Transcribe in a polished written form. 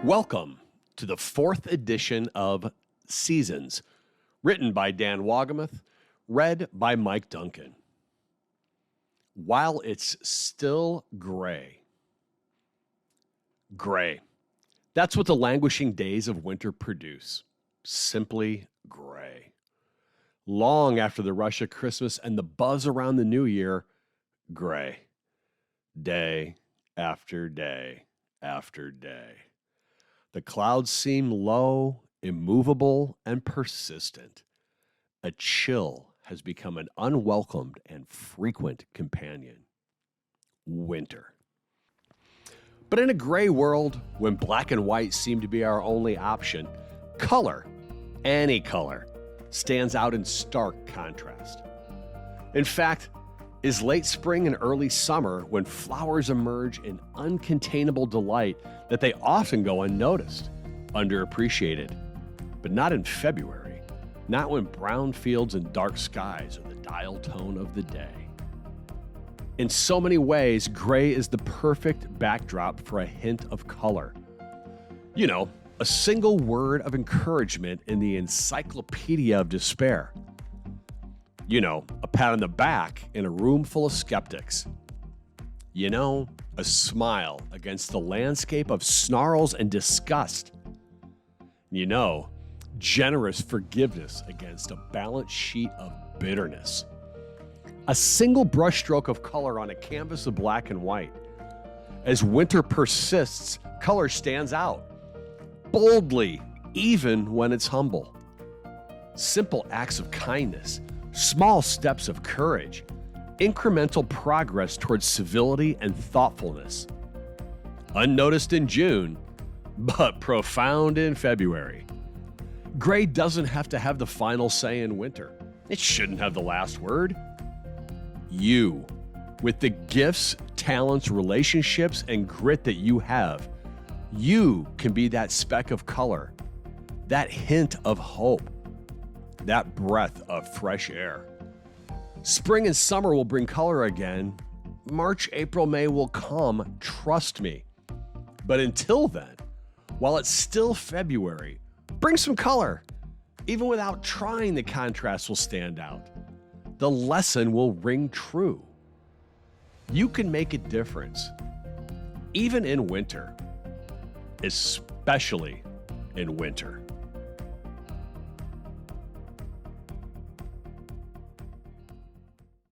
Welcome to the fourth edition of Seasons, written by Dan Wogemuth, read by Mike Duncan. While it's still gray. Gray. That's what the languishing days of winter produce. Simply gray. Long after the rush of Christmas and the buzz around the new year, gray. Day after day after day. The clouds seem low, immovable, and persistent. A chill has become an unwelcomed and frequent companion. Winter. But in a gray world, when black and white seem to be our only option, color, any color, stands out in stark contrast. In fact, is late spring and early summer when flowers emerge in uncontainable delight that they often go unnoticed, underappreciated, but not in February, not when brown fields and dark skies are the dial tone of the day. In so many ways, gray is the perfect backdrop for a hint of color. You know, a single word of encouragement in the encyclopedia of despair. You know, a pat on the back in a room full of skeptics. You know, a smile against the landscape of snarls and disgust. You know, generous forgiveness against a balance sheet of bitterness. A single brushstroke of color on a canvas of black and white. As winter persists, color stands out. Boldly, even when it's humble. Simple acts of kindness. Small steps of courage, incremental progress towards civility and thoughtfulness. Unnoticed in June, but profound in February. Gray doesn't have to have the final say in winter. It shouldn't have the last word. You, with the gifts, talents, relationships, and grit that you have, you can be that speck of color, that hint of hope, that breath of fresh air. Spring and summer will bring color again. March, April, May will come, trust me. But until then, while it's still February, bring some color. Even without trying, the contrast will stand out. The lesson will ring true. You can make a difference, even in winter, especially in winter.